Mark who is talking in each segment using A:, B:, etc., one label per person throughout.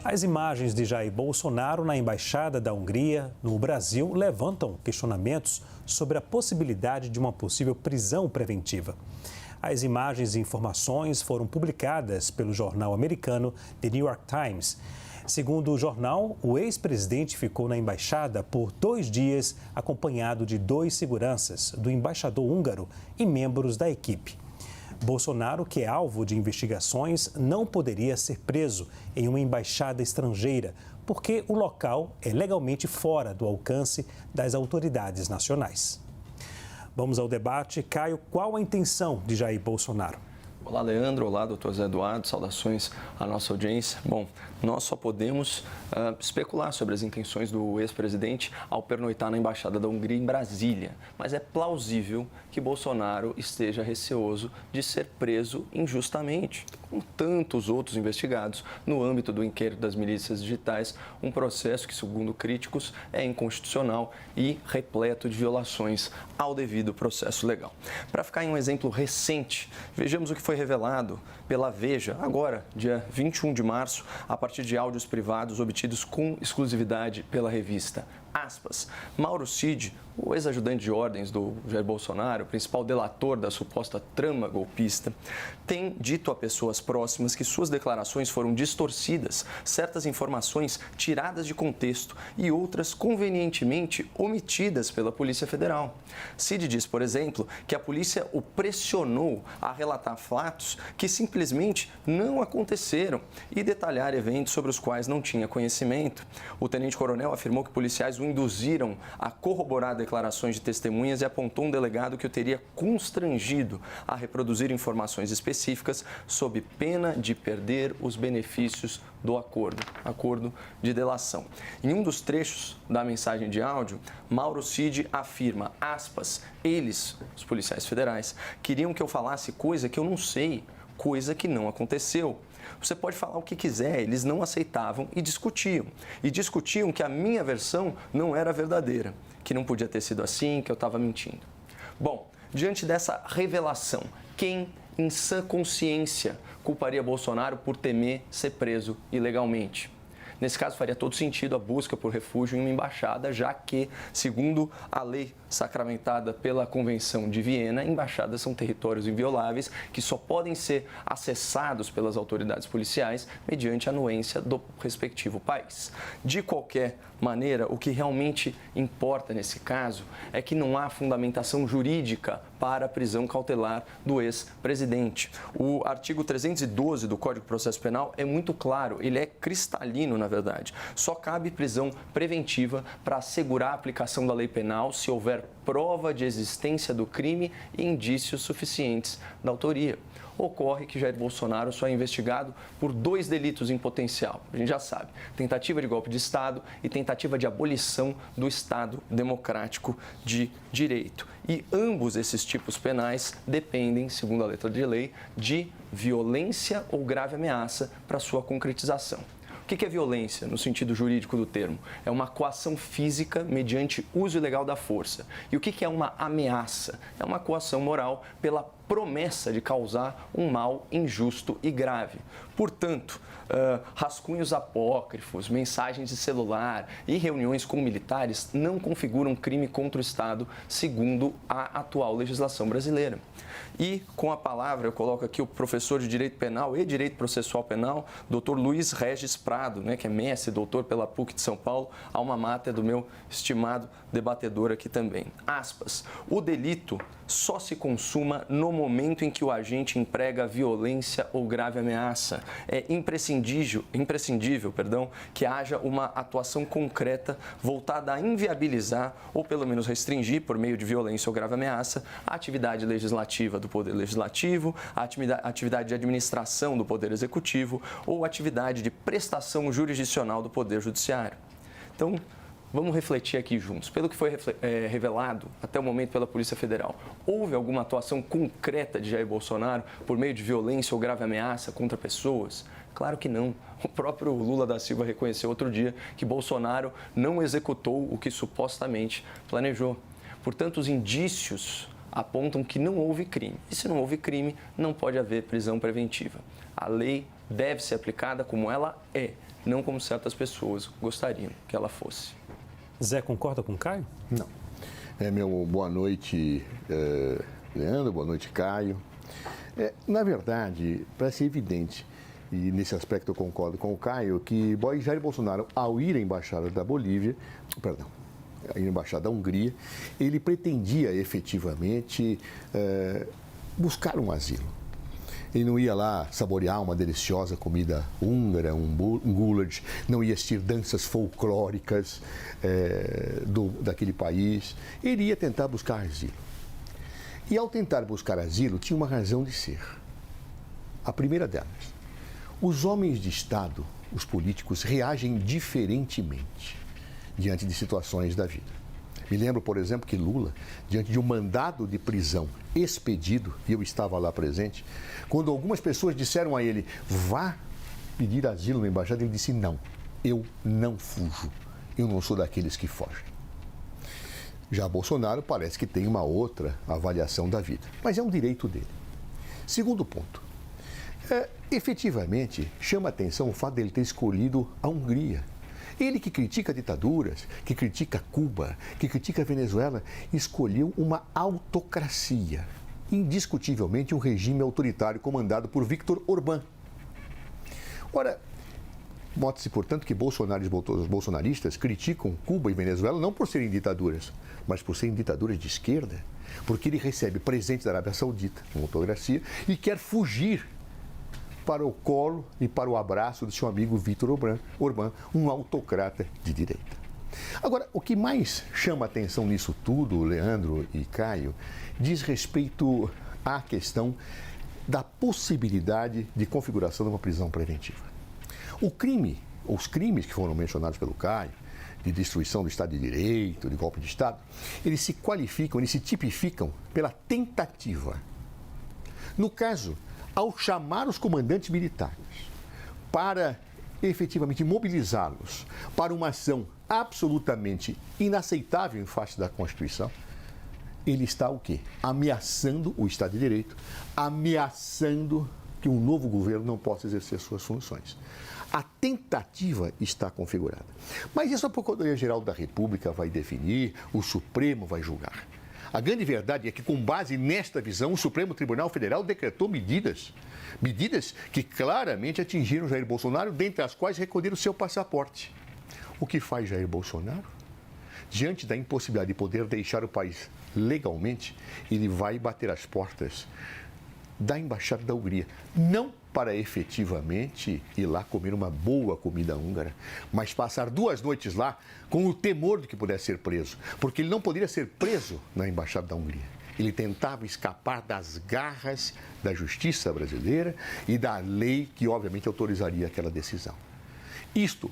A: As imagens de Jair Bolsonaro na Embaixada da Hungria, no Brasil, levantam questionamentos sobre a possibilidade de uma possível prisão preventiva. As imagens e informações foram publicadas pelo jornal americano The New York Times. Segundo o jornal, o ex-presidente ficou na embaixada por 2 dias, acompanhado de 2 seguranças, do embaixador húngaro e membros da equipe. Bolsonaro, que é alvo de investigações, não poderia ser preso em uma embaixada estrangeira, porque o local é legalmente fora do alcance das autoridades nacionais. Vamos ao debate. Caio, qual a intenção de Jair Bolsonaro?
B: Olá, Leandro. Olá, doutor Zé Eduardo. Saudações à nossa audiência. Bom, nós só podemos especular sobre as intenções do ex-presidente ao pernoitar na Embaixada da Hungria em Brasília. Mas é plausível que Bolsonaro esteja receoso de ser preso injustamente, como tantos outros investigados no âmbito do inquérito das milícias digitais, um processo que, segundo críticos, é inconstitucional e repleto de violações ao devido processo legal. Para ficar em um exemplo recente, vejamos o que foi revelado pela Veja, agora, dia 21 de março, a partir de áudios privados obtidos com exclusividade pela revista. Aspas, Mauro Cid, o ex-ajudante de ordens do Jair Bolsonaro, o principal delator da suposta trama golpista, tem dito a pessoas próximas que suas declarações foram distorcidas, certas informações tiradas de contexto e outras convenientemente omitidas pela Polícia Federal. Cid diz, por exemplo, que a polícia o pressionou a relatar fatos que simplesmente não aconteceram e detalhar eventos sobre os quais não tinha conhecimento. O tenente-coronel afirmou que policiais o induziram a corroborar declarações de testemunhas e apontou um delegado que o teria constrangido a reproduzir informações específicas sob pena de perder os benefícios do acordo de delação. Em um dos trechos da mensagem de áudio, Mauro Cid afirma, aspas, eles, os policiais federais, queriam que eu falasse coisa que eu não sei, coisa que não aconteceu. Você pode falar o que quiser, eles não aceitavam e discutiam. E discutiam que a minha versão não era verdadeira, que não podia ter sido assim, que eu estava mentindo. Bom, diante dessa revelação, quem, em sã consciência, culparia Bolsonaro por temer ser preso ilegalmente? Nesse caso, faria todo sentido a busca por refúgio em uma embaixada, já que, segundo a lei sacramentada pela Convenção de Viena, embaixadas são territórios invioláveis que só podem ser acessados pelas autoridades policiais mediante a anuência do respectivo país. De qualquer maneira, o que realmente importa nesse caso é que não há fundamentação jurídica para a prisão cautelar do ex-presidente. O artigo 312 do Código de Processo Penal é muito claro, ele é cristalino, na verdade. Só cabe prisão preventiva para assegurar a aplicação da lei penal se houver prova de existência do crime e indícios suficientes da autoria. Ocorre que Jair Bolsonaro só é investigado por 2 delitos em potencial. A gente já sabe, tentativa de golpe de Estado e tentativa de abolição do Estado democrático de direito. E ambos esses tipos penais dependem, segundo a letra de lei, de violência ou grave ameaça para sua concretização. O que é violência, no sentido jurídico do termo? É uma coação física mediante uso ilegal da força. E o que é uma ameaça? É uma coação moral pela promessa de causar um mal injusto e grave. Portanto, rascunhos apócrifos, mensagens de celular e reuniões com militares não configuram crime contra o Estado, segundo a atual legislação brasileira. E, com a palavra, eu coloco aqui o professor de Direito Penal e Direito Processual Penal, Dr. Luiz Regis Prado, que é mestre, doutor pela PUC de São Paulo, alma mater do meu estimado debatedor aqui também. Aspas, o delito só se consuma no momento em que o agente emprega violência ou grave ameaça. É imprescindível, que haja uma atuação concreta voltada a inviabilizar ou pelo menos restringir, por meio de violência ou grave ameaça, a atividade legislativa do Poder Legislativo, a atividade de administração do Poder Executivo ou atividade de prestação jurisdicional do Poder Judiciário. Então, vamos refletir aqui juntos. Pelo que foi revelado até o momento pela Polícia Federal, houve alguma atuação concreta de Jair Bolsonaro por meio de violência ou grave ameaça contra pessoas? Claro que não. O próprio Lula da Silva reconheceu outro dia que Bolsonaro não executou o que supostamente planejou. Portanto, os indícios apontam que não houve crime. E se não houve crime, não pode haver prisão preventiva. A lei deve ser aplicada como ela é, não como certas pessoas gostariam que ela fosse.
A: Zé, concorda com o Caio?
C: Não. Boa noite, Leandro, boa noite, Caio. Na verdade, para ser evidente, e nesse aspecto eu concordo com o Caio, que Jair Bolsonaro, ao ir à Embaixada da Embaixada da Hungria, ele pretendia efetivamente buscar um asilo. Ele não ia lá saborear uma deliciosa comida húngara, um goulash, não ia assistir danças folclóricas daquele país. Ele ia tentar buscar asilo. E ao tentar buscar asilo, tinha uma razão de ser. A primeira delas, os homens de Estado, os políticos, reagem diferentemente diante de situações da vida. Me lembro, por exemplo, que Lula, diante de um mandado de prisão expedido, e eu estava lá presente, quando algumas pessoas disseram a ele, vá pedir asilo na embaixada, ele disse, não, eu não fujo, eu não sou daqueles que fogem. Já Bolsonaro parece que tem uma outra avaliação da vida, mas é um direito dele. Segundo ponto, efetivamente chama a atenção o fato dele ter escolhido a Hungria. Ele que critica ditaduras, que critica Cuba, que critica a Venezuela, escolheu uma autocracia, indiscutivelmente um regime autoritário comandado por Viktor Orbán. Ora, nota-se, portanto, que Bolsonaro e os bolsonaristas criticam Cuba e Venezuela não por serem ditaduras, mas por serem ditaduras de esquerda, porque ele recebe presente da Arábia Saudita, uma autocracia, e quer fugir para o colo e para o abraço do seu amigo Viktor Orbán, um autocrata de direita. Agora, o que mais chama atenção nisso tudo, Leandro e Caio, diz respeito à questão da possibilidade de configuração de uma prisão preventiva. Os crimes que foram mencionados pelo Caio, de destruição do Estado de Direito, de golpe de Estado, eles se qualificam, eles se tipificam pela tentativa. No caso, ao chamar os comandantes militares para efetivamente mobilizá-los para uma ação absolutamente inaceitável em face da Constituição, ele está o quê? Ameaçando o Estado de Direito, ameaçando que um novo governo não possa exercer suas funções. A tentativa está configurada. Mas isso a Procuradoria-Geral da República vai definir, o Supremo vai julgar. A grande verdade é que, com base nesta visão, o Supremo Tribunal Federal decretou medidas que claramente atingiram Jair Bolsonaro, dentre as quais recolher o seu passaporte. O que faz Jair Bolsonaro? Diante da impossibilidade de poder deixar o país legalmente, ele vai bater as portas da Embaixada da Hungria. Não para efetivamente ir lá comer uma boa comida húngara, mas passar 2 noites lá com o temor de que pudesse ser preso, porque ele não poderia ser preso na Embaixada da Hungria. Ele tentava escapar das garras da justiça brasileira e da lei que, obviamente, autorizaria aquela decisão. Isto,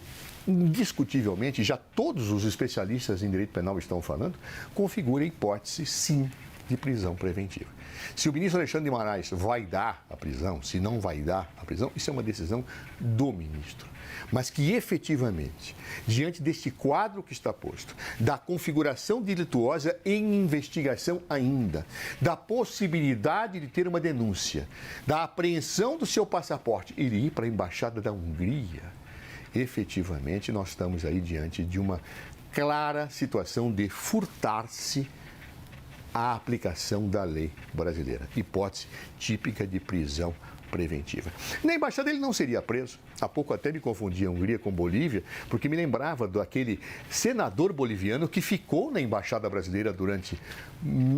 C: indiscutivelmente, já todos os especialistas em direito penal estão falando, configura a hipótese, sim, de prisão preventiva. Se o ministro Alexandre de Moraes vai dar a prisão, se não vai dar a prisão, isso é uma decisão do ministro. Mas que efetivamente, diante deste quadro que está posto, da configuração delituosa em investigação ainda, da possibilidade de ter uma denúncia, da apreensão do seu passaporte e ir para a Embaixada da Hungria, efetivamente nós estamos aí diante de uma clara situação de furtar-se a aplicação da lei brasileira. Hipótese típica de prisão preventiva. Na embaixada ele não seria preso. Há pouco até me confundia a Hungria com Bolívia, porque me lembrava daquele senador boliviano que ficou na embaixada brasileira durante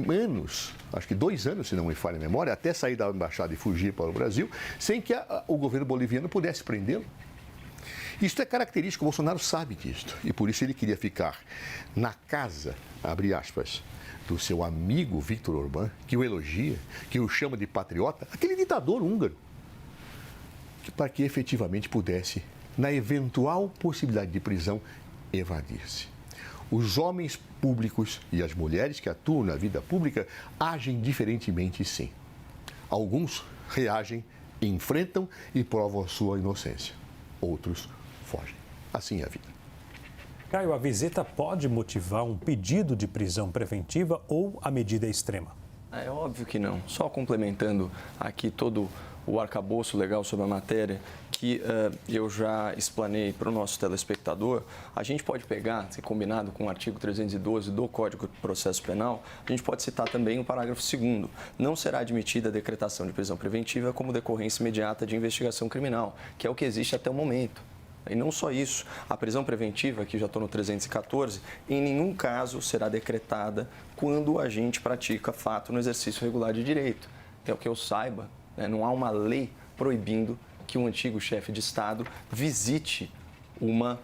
C: anos, acho que 2 anos, se não me falha a memória, até sair da embaixada e fugir para o Brasil, sem que o governo boliviano pudesse prendê-lo. Isto é característico, o Bolsonaro sabe disto, e por isso ele queria ficar na casa, abre aspas, do seu amigo Viktor Orbán, que o elogia, que o chama de patriota, aquele ditador húngaro, para que efetivamente pudesse, na eventual possibilidade de prisão, evadir-se. Os homens públicos e as mulheres que atuam na vida pública agem diferentemente, sim. Alguns reagem, enfrentam e provam a sua inocência. Outros fogem. Assim é a vida.
A: Caio, a visita pode motivar um pedido de prisão preventiva ou a medida é extrema?
B: É óbvio que não. Só complementando aqui todo o arcabouço legal sobre a matéria, aqui eu já explanei para o nosso telespectador, a gente pode pegar, se combinado com o artigo 312 do Código de Processo Penal, a gente pode citar também o parágrafo 2º. Não será admitida a decretação de prisão preventiva como decorrência imediata de investigação criminal, que é o que existe até o momento. E não só isso, a prisão preventiva, aqui já estou no 314, em nenhum caso será decretada quando o agente pratica fato no exercício regular de direito. Até o que eu saiba, né, não há uma lei proibindo que um antigo chefe de Estado visite uma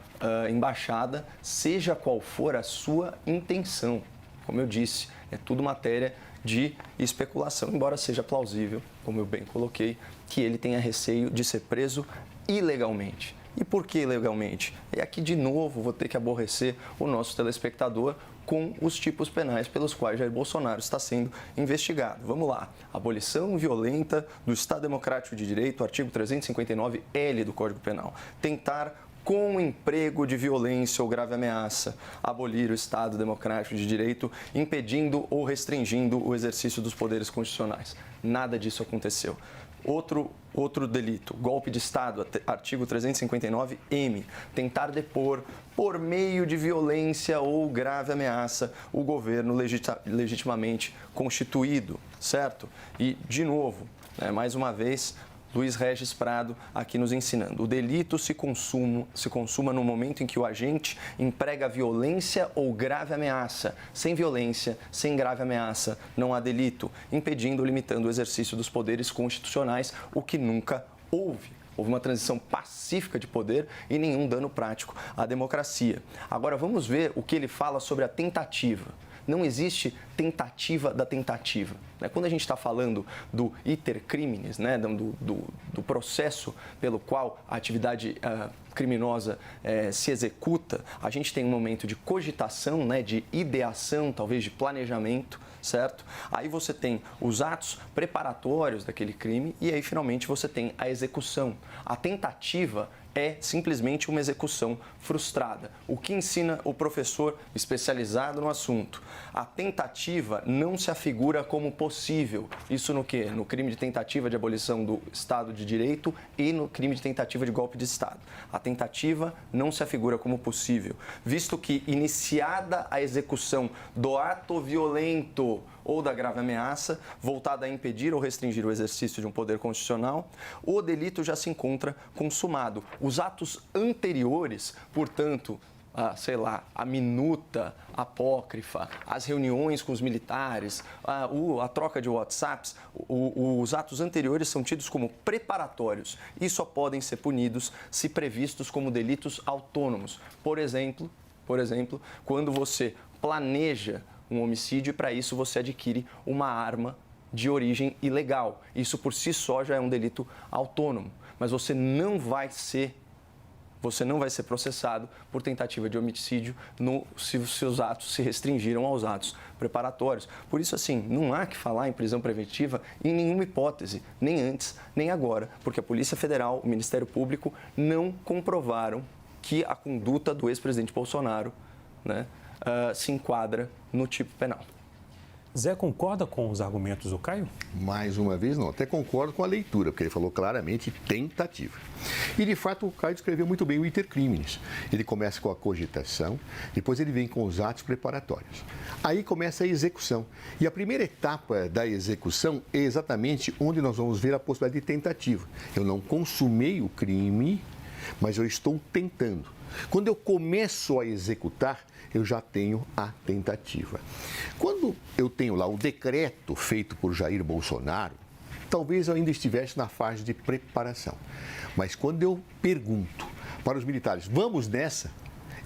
B: embaixada, seja qual for a sua intenção. Como eu disse, é tudo matéria de especulação, embora seja plausível, como eu bem coloquei, que ele tenha receio de ser preso ilegalmente. E por que ilegalmente? E aqui, de novo, vou ter que aborrecer o nosso telespectador com os tipos penais pelos quais Jair Bolsonaro está sendo investigado. Vamos lá. Abolição violenta do Estado Democrático de Direito, artigo 359-L do Código Penal. Tentar, com emprego de violência ou grave ameaça, abolir o Estado Democrático de Direito, impedindo ou restringindo o exercício dos poderes constitucionais. Nada disso aconteceu. Outro delito, golpe de Estado, artigo 359-M, tentar depor por meio de violência ou grave ameaça o governo legitimamente constituído, certo? E, de novo, mais uma vez, Luiz Regis Prado aqui nos ensinando. O delito se consuma no momento em que o agente emprega violência ou grave ameaça. Sem violência, sem grave ameaça, não há delito, impedindo ou limitando o exercício dos poderes constitucionais, o que nunca houve. Houve uma transição pacífica de poder e nenhum dano prático à democracia. Agora vamos ver o que ele fala sobre a tentativa. Não existe tentativa da tentativa. Quando a gente está falando do iter criminis, do processo pelo qual a atividade criminosa se executa, a gente tem um momento de cogitação, de ideação, talvez de planejamento, certo? Aí você tem os atos preparatórios daquele crime e aí finalmente você tem a execução. A tentativa é simplesmente uma execução frustrada. O que ensina o professor especializado no assunto? A tentativa não se afigura como possível. Isso no quê? No crime de tentativa de abolição do Estado de Direito e no crime de tentativa de golpe de Estado. A tentativa não se afigura como possível, visto que, iniciada a execução do ato violento ou da grave ameaça, voltada a impedir ou restringir o exercício de um poder constitucional, o delito já se encontra consumado. Os atos anteriores, portanto, a minuta apócrifa, as reuniões com os militares, a troca de WhatsApps, os atos anteriores são tidos como preparatórios e só podem ser punidos se previstos como delitos autônomos. Por exemplo, quando você planeja um homicídio e para isso você adquire uma arma de origem ilegal. Isso por si só já é um delito autônomo, mas você não vai ser processado por tentativa de homicídio se os seus atos se restringiram aos atos preparatórios. Por isso, não há que falar em prisão preventiva em nenhuma hipótese, nem antes, nem agora, porque a Polícia Federal, o Ministério Público não comprovaram que a conduta do ex-presidente Bolsonaro, se enquadra no tipo penal.
A: Zé, concorda com os argumentos do Caio?
C: Mais uma vez, não. Até concordo com a leitura, porque ele falou claramente tentativa. E, de fato, o Caio descreveu muito bem o iter criminis. Ele começa com a cogitação, depois ele vem com os atos preparatórios. Aí começa a execução. E a primeira etapa da execução é exatamente onde nós vamos ver a possibilidade de tentativa. Eu não consumei o crime, mas eu estou tentando. Quando eu começo a executar, eu já tenho a tentativa. Quando eu tenho lá o decreto feito por Jair Bolsonaro, talvez eu ainda estivesse na fase de preparação. Mas quando eu pergunto para os militares, vamos nessa?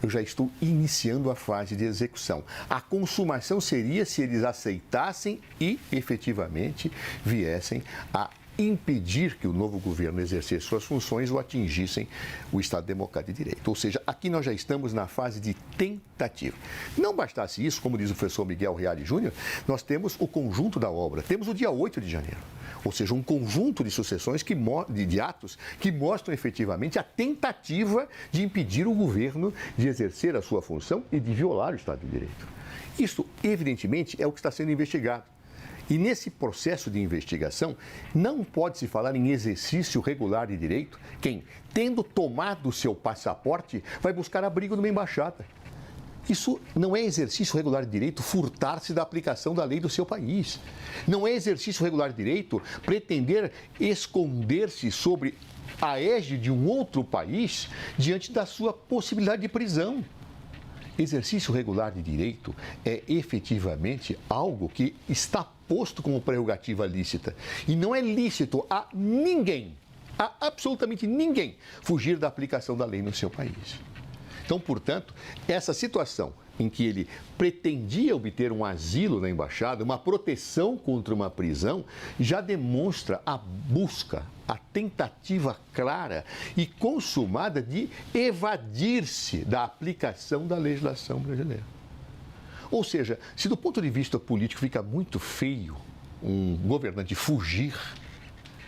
C: Eu já estou iniciando a fase de execução. A consumação seria se eles aceitassem e, efetivamente, viessem a impedir que o novo governo exercesse suas funções ou atingissem o Estado Democrático de Direito. Ou seja, aqui nós já estamos na fase de tentativa. Não bastasse isso, como diz o professor Miguel Reale Júnior, nós temos o conjunto da obra, temos o dia 8 de janeiro. Ou seja, um conjunto de sucessões, de atos que mostram efetivamente a tentativa de impedir o governo de exercer a sua função e de violar o Estado de Direito. Isso, evidentemente, é o que está sendo investigado. E nesse processo de investigação, não pode se falar em exercício regular de direito quem, tendo tomado o seu passaporte, vai buscar abrigo numa embaixada. Isso não é exercício regular de direito furtar-se da aplicação da lei do seu país. Não é exercício regular de direito pretender esconder-se sobre a égide de um outro país diante da sua possibilidade de prisão. Exercício regular de direito é efetivamente algo que está posto como prerrogativa lícita. E não é lícito a ninguém, a absolutamente ninguém, fugir da aplicação da lei no seu país. Então, portanto, essa situação em que ele pretendia obter um asilo na embaixada, uma proteção contra uma prisão, já demonstra a busca, a tentativa clara e consumada de evadir-se da aplicação da legislação brasileira. Ou seja, se do ponto de vista político fica muito feio um governante fugir,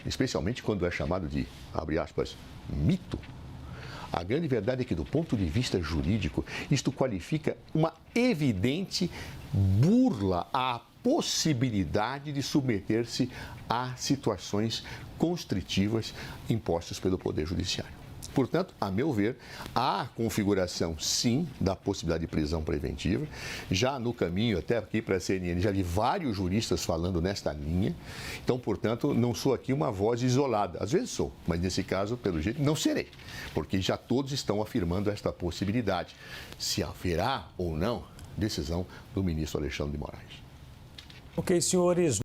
C: especialmente quando é chamado de, abre aspas, mito, a grande verdade é que, do ponto de vista jurídico, isto qualifica uma evidente burla à possibilidade de submeter-se a situações constritivas impostas pelo Poder Judiciário. Portanto, a meu ver, há configuração, sim, da possibilidade de prisão preventiva. Já no caminho, até aqui para a CNN, já li vários juristas falando nesta linha. Então, portanto, não sou aqui uma voz isolada. Às vezes sou, mas nesse caso, pelo jeito, não serei. Porque já todos estão afirmando esta possibilidade. Se haverá ou não, decisão do ministro Alexandre de Moraes.
A: Ok, senhores.